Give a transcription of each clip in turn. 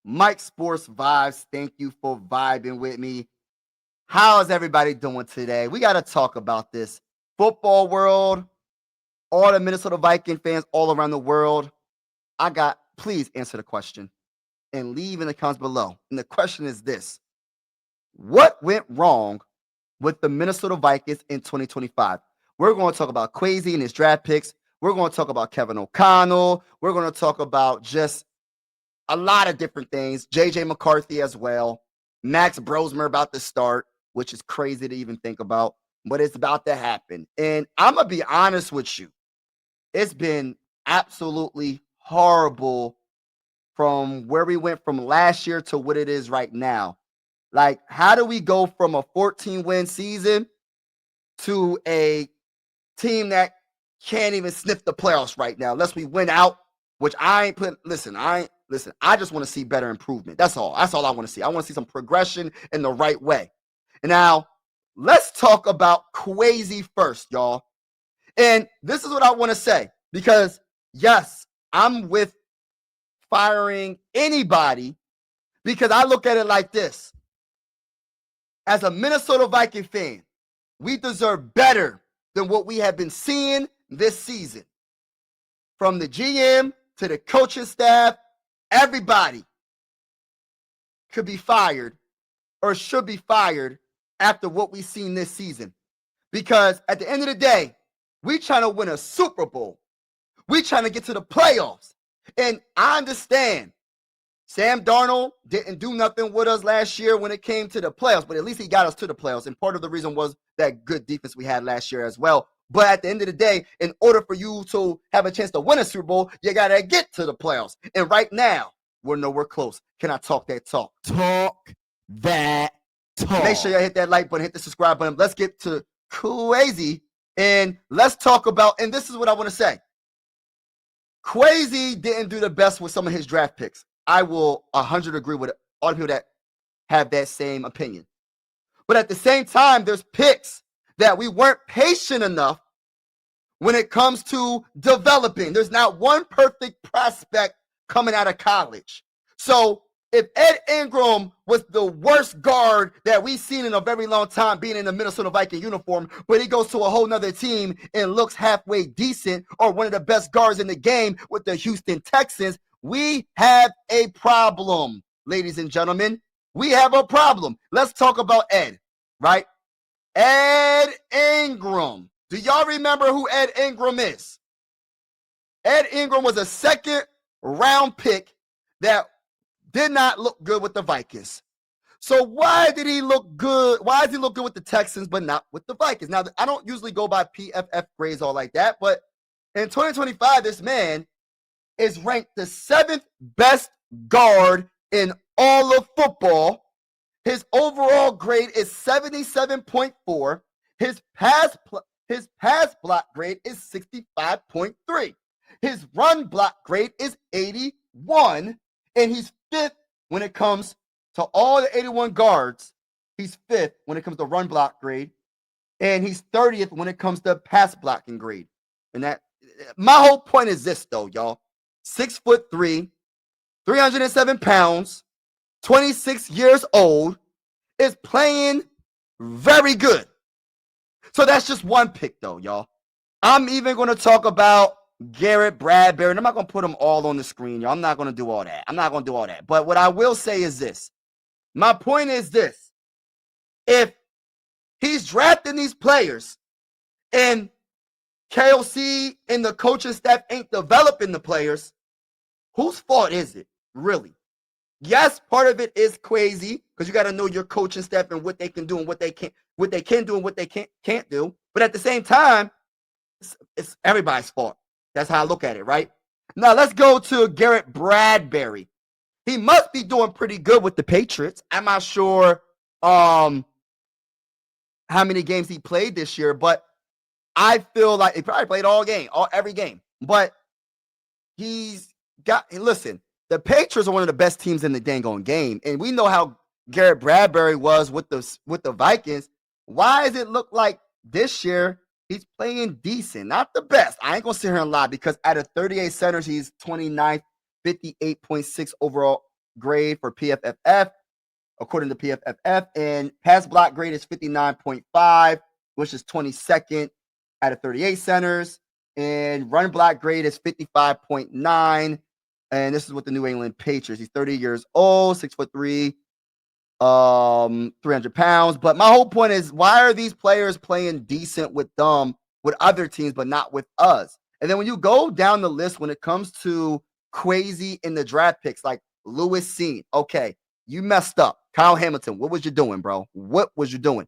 Mike Sports Vibes. Thank you for vibing with me. How's everybody doing today? We got to talk about this football world, all the Minnesota Viking fans all around the world. Please answer the question and leave in the comments below. And the question is this: what went wrong with the Minnesota Vikings in 2025? We're going to talk about Kwesi and his draft picks. We're going to talk about Kevin O'Connell. We're going to talk about just a lot of different things. J.J. McCarthy as well. Max Brosmer about to start, which is crazy to even think about, but it's about to happen. And I'm going to be honest with you. It's been absolutely horrible from where we went from last year to what it is right now. Like, how do we go from a 14-win season to a team that can't even sniff the playoffs right now unless we win out, which I ain't put. Listen, I just want to see better improvement. That's all. That's all I want to see. I want to see some progression in the right way. And now, let's talk about Kwesi first, y'all. And this is what I want to say, because, yes, I'm with firing anybody, because I look at it like this. As a Minnesota Viking fan, we deserve better than what we have been seeing this season. From the GM to the coaching staff, everybody could be fired or should be fired after what we've seen this season. Because at the end of the day, we trying to win a Super Bowl. We trying to get to the playoffs. And I understand Sam Darnold didn't do nothing with us last year when it came to the playoffs, but at least he got us to the playoffs. And part of the reason was that good defense we had last year as well. But at the end of the day, in order for you to have a chance to win a Super Bowl, you got to get to the playoffs. And right now, we're nowhere close. Can I talk that talk? Talk that talk. Make sure you hit that like button, hit the subscribe button. Let's get to Kwesi, and let's talk about, and this is what I want to say. Kwesi didn't do the best with some of his draft picks. I will 100 agree with all the people that have that same opinion. But at the same time, there's picks that we weren't patient enough when it comes to developing. There's not one perfect prospect coming out of college. So if Ed Ingram was the worst guard that we've seen in a very long time being in the Minnesota Viking uniform, but he goes to a whole nother team and looks halfway decent, or one of the best guards in the game with the Houston Texans, we have a problem, ladies and gentlemen. We have a problem. Let's talk about Ed, right? Ed Ingram. Do y'all remember who Ed Ingram is? Ed Ingram was a second-round pick that did not look good with the Vikings. So why did he look good? Why does he look good with the Texans but not with the Vikings? Now, I don't usually go by PFF grades all like that, but in 2025, this man is ranked the 7th best guard in all of football. His overall grade is 77.4. His pass block grade is 65.3. His run block grade is 81. And he's 5th when it comes to all the 81 guards. He's 5th when it comes to run block grade. And he's 30th when it comes to pass blocking grade. And that, my whole point is this, though, y'all. 6'3", 307 pounds, 26 years old, is playing very good. So that's just one pick, though, y'all. I'm even going to talk about Garrett Bradbury, and I'm not going to put them all on the screen, y'all. I'm not going to do all that. But what I will say is this. My point is this. If he's drafting these players and KOC and the coaching staff ain't developing the players, whose fault is it, really? Yes, part of it is Kwesi, because you got to know your coaching staff and what they can do and what they can do and what they can't do. But at the same time, it's everybody's fault. That's how I look at it, right? Now, let's go to Garrett Bradbury. He must be doing pretty good with the Patriots. I'm not sure how many games he played this year, but I feel like he probably played every game. But listen, the Patriots are one of the best teams in the dang on game, and we know how Garrett Bradbury was with the Vikings. Why does it look like this year he's playing decent? Not the best. I ain't going to sit here and lie, because out of 38 centers, he's 29th, 58.6 overall grade for PFFF, according to PFFF, and pass block grade is 59.5, which is 22nd out of 38 centers, and run block grade is 55.9, and this is with the New England Patriots. He's 30 years old, 6'3", 300 pounds. But my whole point is, why are these players playing decent with other teams, but not with us? And then when you go down the list, when it comes to crazy in the draft picks, like Lewis Seen, okay, you messed up. Kyle Hamilton, what was you doing, bro? What was you doing?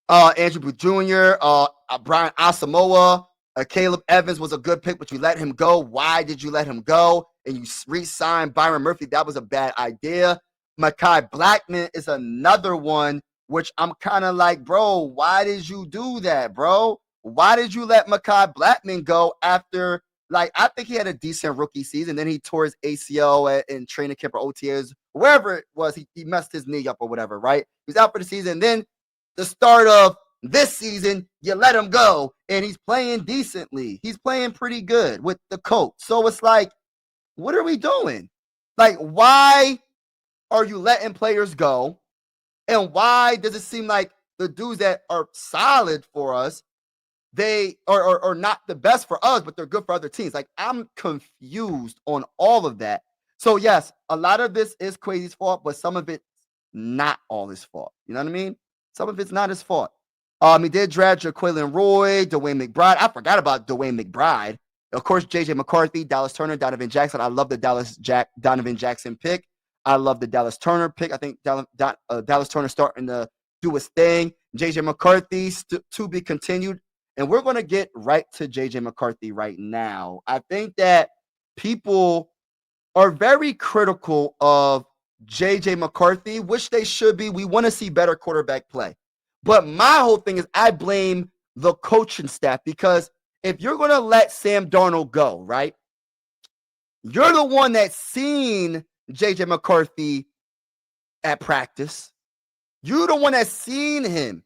Andrew Booth Jr., Brian Asamoah, Caleb Evans was a good pick, but you let him go. Why did you let him go? And you re-signed Byron Murphy. That was a bad idea. Mekhi Blackman is another one, which I'm kind of like, bro, why did you do that, bro? Why did you let Mekhi Blackman go after, like, I think he had a decent rookie season. Then he tore his ACL in training camp or OTAs, wherever it was. He messed his knee up or whatever, right? He was out for the season. And then the start of this season, you let him go, and he's playing decently. He's playing pretty good with the coach. So it's like, what are we doing? Like, why are you letting players go? And why does it seem like the dudes that are solid for us, they are not the best for us, but they're good for other teams? Like, I'm confused on all of that. So, yes, a lot of this is Crazy's fault, but some of it's not all his fault. You know what I mean? Some of it's not his fault. He did draft Jaquelin Roy, Dwayne McBride. I forgot about Dwayne McBride. Of course, J.J. McCarthy, Dallas Turner, Donovan Jackson. I love the Donovan Jackson pick. I love the Dallas Turner pick. I think Dallas Turner starting to do his thing. J.J. McCarthy to be continued. And we're going to get right to J.J. McCarthy right now. I think that people are very critical of J.J. McCarthy, which they should be. We want to see better quarterback play. But my whole thing is I blame the coaching staff, because if you're going to let Sam Darnold go, right, you're the one that's seen J.J. McCarthy at practice. You're the one that's seen him.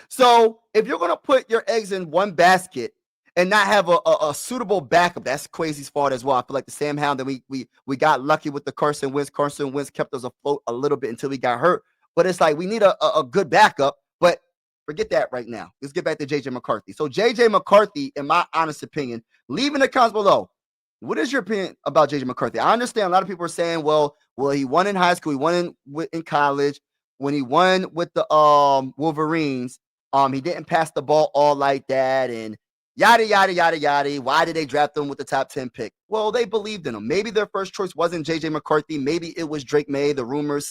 So if you're going to put your eggs in one basket and not have a suitable backup, that's Crazy's fault as well. I feel like the Sam Howell, that we got lucky with the Carson Wentz. Carson Wentz kept us afloat a little bit until he got hurt. But it's like we need a good backup. But forget that right now. Let's get back to J.J. McCarthy. So J.J. McCarthy, in my honest opinion, leave in the comments below, what is your opinion about J.J. McCarthy? I understand a lot of people are saying, well, he won in high school, he won in college. When he won with the Wolverines, he didn't pass the ball all like that, and yada, yada, yada, yada. Why did they draft him with the top 10 pick? Well, they believed in him. Maybe their first choice wasn't J.J. McCarthy. Maybe it was Drake May. The rumor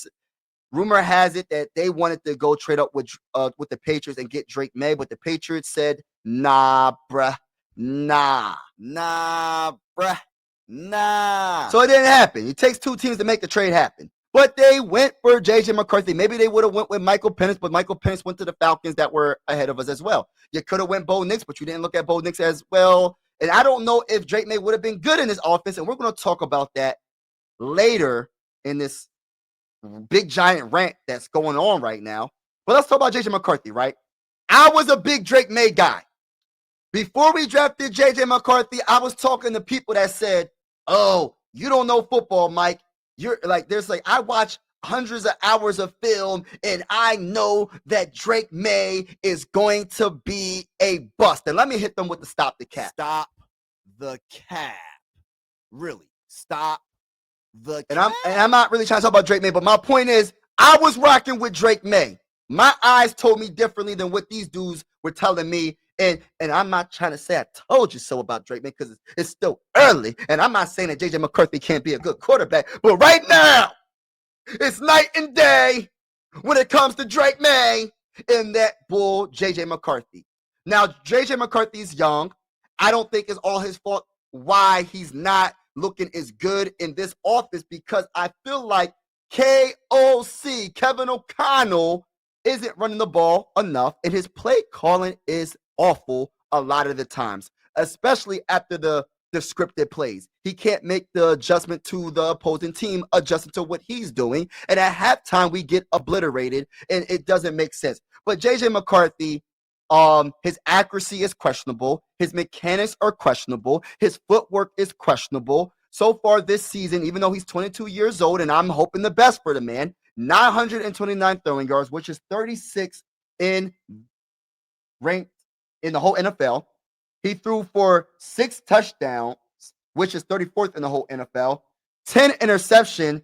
has it that they wanted to go trade up with the Patriots and get Drake May, but the Patriots said, nah, bruh. Nah, bruh. Nah. So it didn't happen. It takes two teams to make the trade happen. But they went for J.J. McCarthy. Maybe they would have went with Michael Penix, but Michael Penix went to the Falcons that were ahead of us as well. You could have went Bo Nix, but you didn't look at Bo Nix as well. And I don't know if Drake May would have been good in this offense, and we're going to talk about that later in this big giant rant that's going on right now. But let's talk about J.J. McCarthy, right? I was a big Drake May guy. Before we drafted J.J. McCarthy, I was talking to people that said, oh, you don't know football, Mike. You're like, I watch hundreds of hours of film, and I know that Drake May is going to be a bust. And let me hit them with the stop the cap. Stop the cap. Really, stop the cap. And I'm not really trying to talk about Drake May, but my point is, I was rocking with Drake May. My eyes told me differently than what these dudes were telling me. And I'm not trying to say I told you so about Drake May, because it's still early. And I'm not saying that J.J. McCarthy can't be a good quarterback. But right now, it's night and day when it comes to Drake May and that bull J.J. McCarthy. Now, J.J. McCarthy's young. I don't think it's all his fault why he's not looking as good in this office, because I feel like KOC, Kevin O'Connell, isn't running the ball enough, and his play calling is awful a lot of the times, especially after the scripted plays. He can't make the adjustment to the opposing team, adjusting to what he's doing, and at halftime we get obliterated, and it doesn't make sense. But J.J. McCarthy, his accuracy is questionable, his mechanics are questionable, his footwork is questionable. so far this season, even though he's 22 years old, and I'm hoping the best for the man, 929 throwing yards, which is 36 in ranked in the whole NFL. He threw for 6 touchdowns, which is 34th in the whole NFL. 10 interception.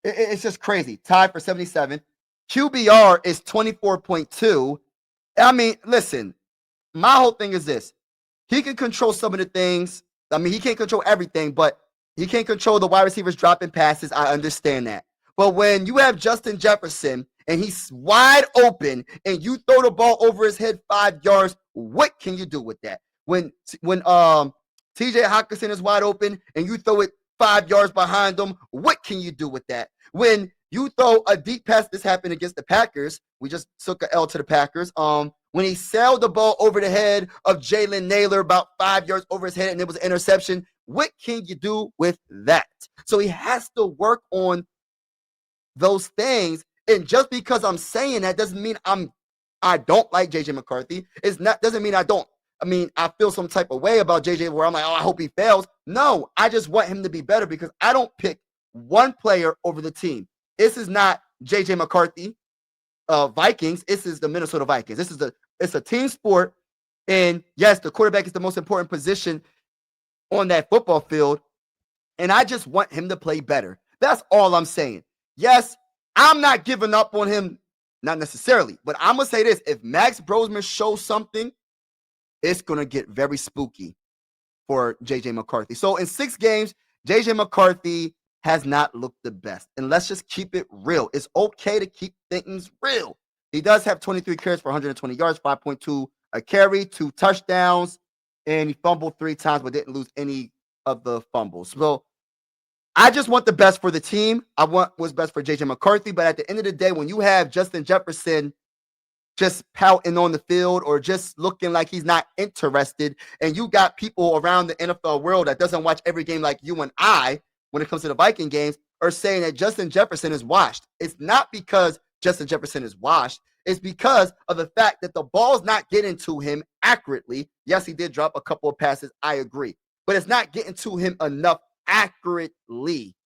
It's just crazy. Tied for 77. QBR is 24.2. I mean, listen, my whole thing is this. He can control some of the things. I mean, he can't control everything, but he can't control the wide receivers dropping passes. I understand that. But when you have Justin Jefferson and he's wide open and you throw the ball over his head 5 yards, what can you do with that? When TJ Hockenson is wide open and you throw it 5 yards behind him, what can you do with that? When you throw a deep pass, this happened against the Packers. We just took an L to the Packers. When he sailed the ball over the head of Jalen Naylor about 5 yards over his head and it was an interception, what can you do with that? So he has to work on those things. And just because I'm saying that doesn't mean I don't like JJ McCarthy. Doesn't mean I feel some type of way about JJ where I'm like, oh, I hope he fails. No, I just want him to be better because I don't pick one player over the team. This is not JJ McCarthy, Vikings. This is the Minnesota Vikings. It's a team sport. And yes, the quarterback is the most important position on that football field. And I just want him to play better. That's all I'm saying. Yes, I'm not giving up on him, not necessarily, but I'm going to say this. If Max Brosman shows something, it's going to get very spooky for JJ McCarthy. So in 6 games, JJ McCarthy has not looked the best. And let's just keep it real. It's okay to keep things real. He does have 23 carries for 120 yards, 5.2 a carry, 2 touchdowns, and he fumbled 3 times but didn't lose any of the fumbles. So I just want the best for the team. I want what's best for JJ McCarthy. But at the end of the day, when you have Justin Jefferson just pouting on the field or just looking like he's not interested, and you got people around the NFL world that doesn't watch every game like you and I, when it comes to the Viking games, are saying that Justin Jefferson is washed. It's not because Justin Jefferson is washed. It's because of the fact that the ball's not getting to him accurately. Yes, he did drop a couple of passes. I agree. But it's not getting to him enough accurately.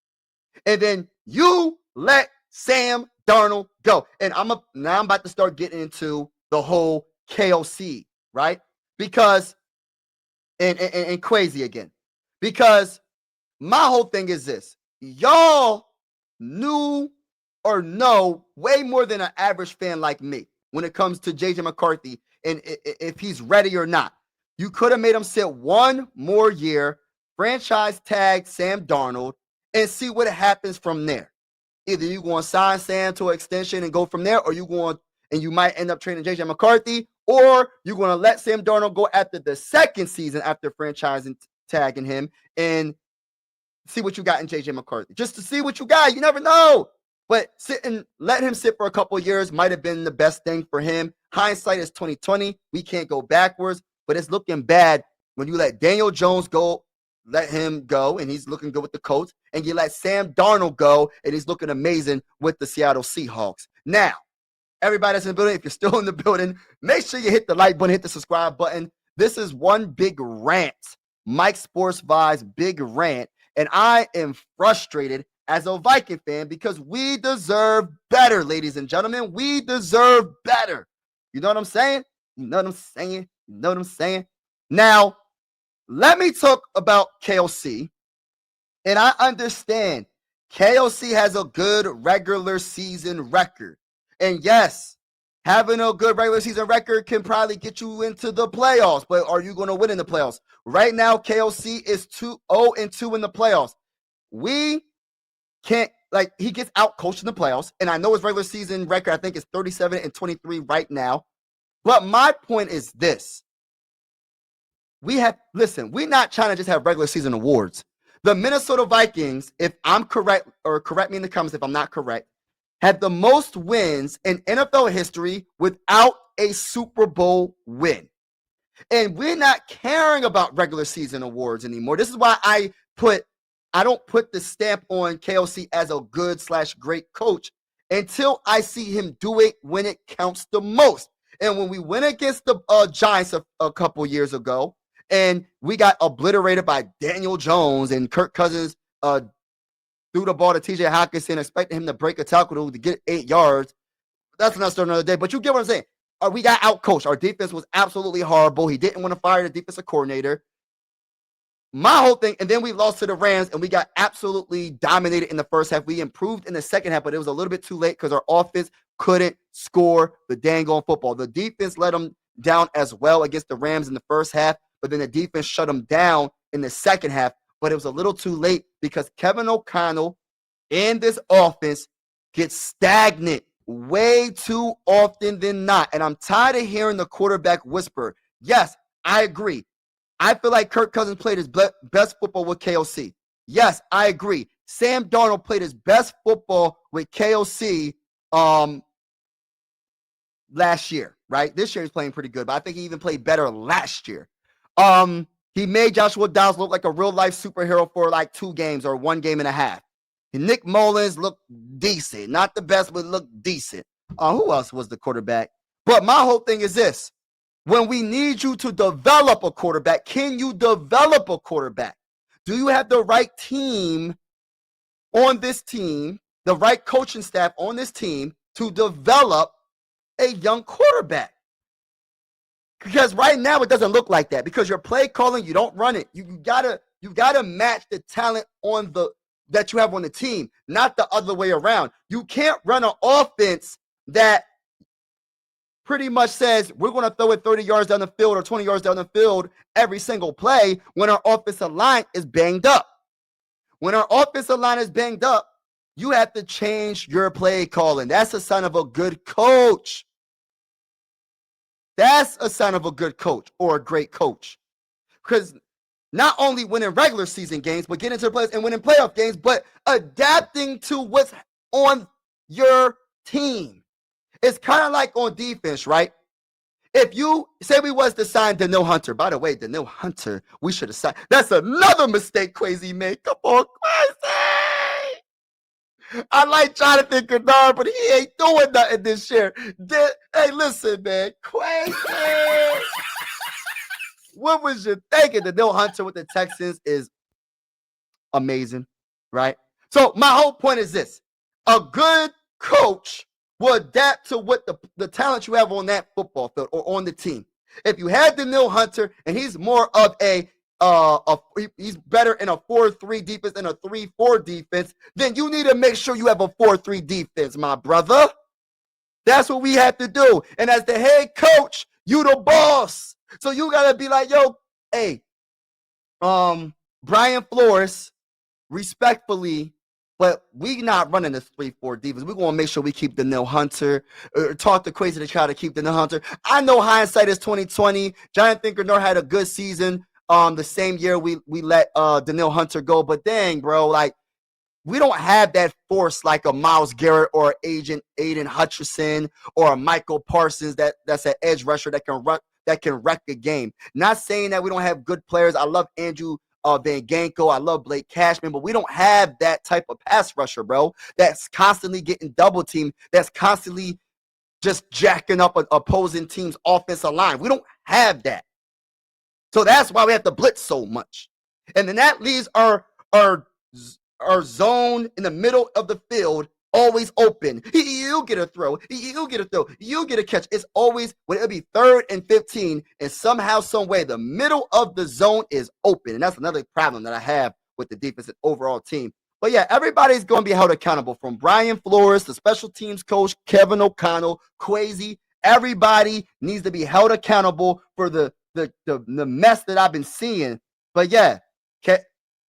And then you let Sam Darnold go. And now I'm about to start getting into the whole KOC, right? Because, and crazy again. Because my whole thing is this. Y'all knew or know way more than an average fan like me when it comes to JJ McCarthy and if he's ready or not. You could have made him sit one more year, franchise tag Sam Darnold, and see what happens from there. Either you're going to sign Sam to an extension and go from there, or you might end up trading JJ McCarthy, or you're going to let Sam Darnold go after the second season after franchising tagging him and see what you got in JJ McCarthy. Just to see what you got. You never know. But let him sit for a couple of years might have been the best thing for him. Hindsight is 2020. We can't go backwards, but it's looking bad when you let Daniel Jones go, let him go, and he's looking good with the Colts, and you let Sam Darnold go, and he's looking amazing with the Seattle Seahawks. Now, everybody that's in the building, if you're still in the building, make sure you hit the like button, hit the subscribe button. This is one big rant, Mike Sports Vibes big rant, and I am frustrated as a Viking fan because we deserve better, ladies and gentlemen. We deserve better. You know what I'm saying? You know what I'm saying? You know what I'm saying? Now, let me talk about KOC. And I understand KOC has a good regular season record. And yes, having a good regular season record can probably get you into the playoffs. But are you going to win in the playoffs? Right now, KOC is 0-2 in the playoffs. We can't, he gets out coached in the playoffs. And I know his regular season record, I think, is 37-23 right now. But my point is this. We're not trying to just have regular season awards. The Minnesota Vikings, if I'm correct, or correct me in the comments if I'm not correct, had the most wins in NFL history without a Super Bowl win. And we're not caring about regular season awards anymore. This is why I don't put the stamp on KOC as a good/great coach until I see him do it when it counts the most. And when we went against the Giants a couple years ago, and we got obliterated by Daniel Jones, and Kirk Cousins threw the ball to T.J. Hockenson, expecting him to break a tackle to get 8 yards. That's another story another day, but you get what I'm saying. We got outcoached. Our defense was absolutely horrible. He didn't want to fire the defensive coordinator. My whole thing, and then we lost to the Rams, and we got absolutely dominated in the first half. We improved in the second half, but it was a little bit too late because our offense couldn't score the dang on football. The defense let them down as well against the Rams in the first half, but then the defense shut them down in the second half. But it was a little too late because Kevin O'Connell and this offense gets stagnant way too often than not. And I'm tired of hearing the quarterback whisper. Yes, I agree. I feel like Kirk Cousins played his best football with KOC. Yes, I agree. Sam Darnold played his best football with KOC last year, right? This year he's playing pretty good, but I think he even played better last year. He made Joshua Dobbs look like a real-life superhero for like 2 games or 1 game and a half. And Nick Mullins looked decent. Not the best, but looked decent. Who else was the quarterback? But my whole thing is this. When we need you to develop a quarterback, can you develop a quarterback? Do you have the right team on this team, the right coaching staff on this team to develop a young quarterback? Because right now it doesn't look like that. Because your play calling, you don't run it. You gotta match the talent that you have on the team, not the other way around. You can't run an offense that pretty much says we're going to throw it 30 yards down the field or 20 yards down the field every single play when our offensive line is banged up. When our offensive line is banged up, you have to change your play calling. That's a sign of a good coach. That's a sign of a good coach or a great coach. Because not only winning regular season games, but getting to the playoffs and winning playoff games, but adapting to what's on your team. It's kind of like on defense, right? If you say we was to sign Danielle Hunter, by the way, Danielle Hunter, we should have signed. That's another mistake Quasi made. Come on, Quasi. I like Jonathan Kennard, but he ain't doing nothing this year. Hey, listen, man. Quasi. What was you thinking? Danielle Hunter with the Texans is amazing, right? So my whole point is this. A good coach will adapt to what the talent you have on that football field or on the team. If you had Danielle Hunter and he's more of he's better in a 4-3 defense than a 3-4 defense, then you need to make sure you have a 4-3 defense, my brother. That's what we have to do. And as the head coach, you the boss. So you gotta be like, yo, hey, Brian Flores, respectfully, but we not running this 3-4 defense. We're going to make sure we keep Danielle Hunter. Talk to Quasi to try to keep Danielle Hunter. I know hindsight is 2020. Jonathan Kennard had a good season. The same year we let Danielle Hunter go. But dang, bro, like we don't have that force like a Myles Garrett or Aiden Hutchinson or a Michael Parsons that's an edge rusher that can wreck a game. Not saying that we don't have good players. I love Andrew Van Ginkel. I love Blake Cashman, but we don't have that type of pass rusher, bro, that's constantly getting double teamed, that's constantly just jacking up an opposing team's offensive line. We don't have that. So that's why we have to blitz so much. And then that leaves our zone in the middle of the field always open. You get a throw. You get a throw. You get a catch. It's always, when it'll be 3rd and 15, and somehow, some way, the middle of the zone is open. And that's another problem that I have with the defensive overall team. But yeah, everybody's going to be held accountable, from Brian Flores, the special teams coach, Kevin O'Connell, Quasi. Everybody needs to be held accountable for the mess that I've been seeing. But yeah,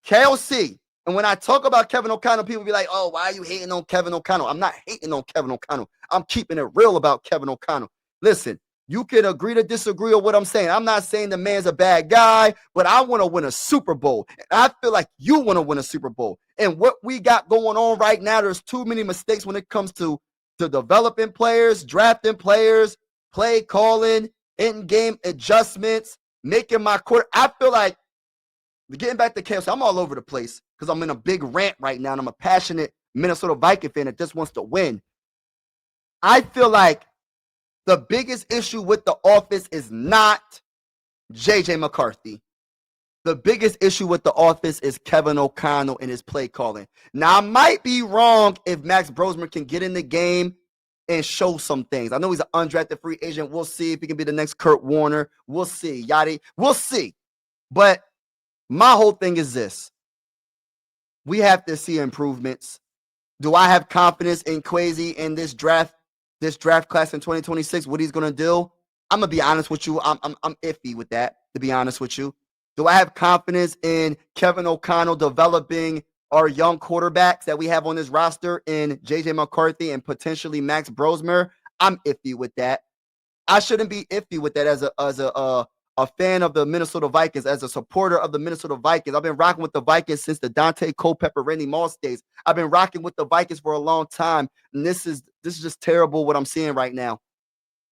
KOC. And when I talk about Kevin O'Connell, people be like, oh, why are you hating on Kevin O'Connell? I'm not hating on Kevin O'Connell. I'm keeping it real about Kevin O'Connell. Listen, you can agree to disagree with what I'm saying. I'm not saying the man's a bad guy, but I want to win a Super Bowl. And I feel like you want to win a Super Bowl. And what we got going on right now, there's too many mistakes when it comes to developing players, drafting players, play calling, in-game adjustments, making my court. I feel like, getting back to chaos, I'm all over the place because I'm in a big rant right now, and I'm a passionate Minnesota Viking fan that just wants to win. I feel like the biggest issue with the offense is not J.J. McCarthy. The biggest issue with the offense is Kevin O'Connell and his play calling. Now, I might be wrong if Max Brosmer can get in the game and show some things. I know he's an undrafted free agent. We'll see if he can be the next Kurt Warner. We'll see. Yachty. We'll see. But my whole thing is this. We have to see improvements. Do I have confidence in Kwesi in this draft class in 2026, what he's going to do? I'm going to be honest with you. I'm iffy with that, to be honest with you. Do I have confidence in Kevin O'Connell developing our young quarterbacks that we have on this roster in J.J. McCarthy and potentially Max Brosmer? I'm iffy with that. I shouldn't be iffy with that as a fan of the Minnesota Vikings, as a supporter of the Minnesota Vikings. I've been rocking with the Vikings since the Dante Culpepper, Randy Moss days. I've been rocking with the Vikings for a long time, and this is just terrible what I'm seeing right now.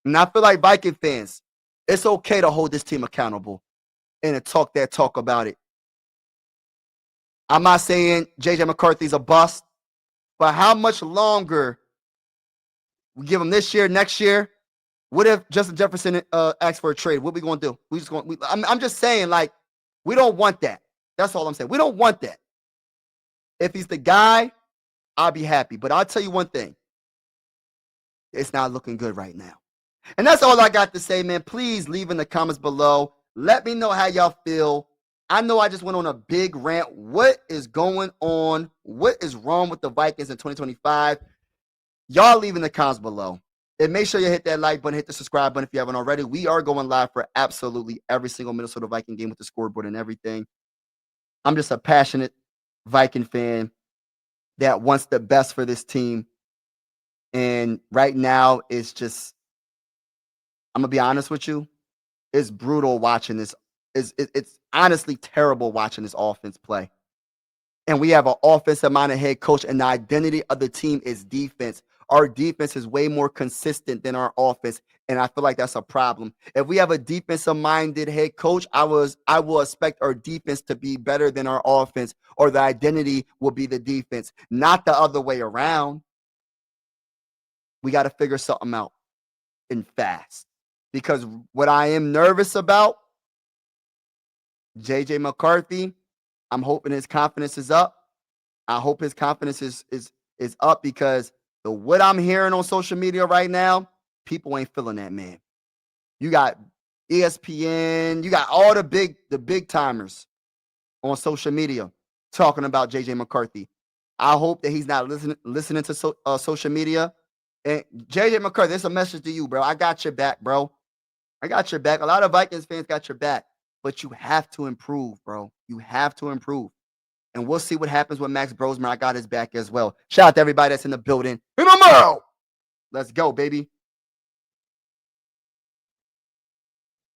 And I feel like Viking fans, it's okay to hold this team accountable and to talk that talk about it. I'm not saying J.J. McCarthy's a bust, but how much longer we give him this year, next year? What if Justin Jefferson asks for a trade? What are we going to do? I'm just saying, like, we don't want that. That's all I'm saying. We don't want that. If he's the guy, I'll be happy. But I'll tell you one thing. It's not looking good right now. And that's all I got to say, man. Please leave in the comments below. Let me know how y'all feel. I know I just went on a big rant. What is going on? What is wrong with the Vikings in 2025? Y'all leave in the comments below. And make sure you hit that like button, hit the subscribe button if you haven't already. We are going live for absolutely every single Minnesota Viking game with the scoreboard and everything. I'm just a passionate Viking fan that wants the best for this team. And right now, it's just, I'm going to be honest with you, it's brutal watching this. It's honestly terrible watching this offense play. And we have an offensive-minded head coach, and the identity of the team is defense. Our defense is way more consistent than our offense, and I feel like that's a problem. If we have a defensive-minded head coach, I will expect our defense to be better than our offense, or the identity will be the defense, not the other way around. We got to figure something out and fast. Because what I am nervous about, J.J. McCarthy, I'm hoping his confidence is up. I hope his confidence is up because what I'm hearing on social media right now, people ain't feeling that, man. You got ESPN, you got all the big timers on social media talking about J.J. McCarthy. I hope that he's not listening to social media. And J.J. McCarthy, this is a message to you, bro. I got your back, bro. I got your back. A lot of Vikings fans got your back. But you have to improve, bro. You have to improve. And we'll see what happens with Max Brosmer. I got his back as well. Shout out to everybody that's in the building. Remember, let's go, baby.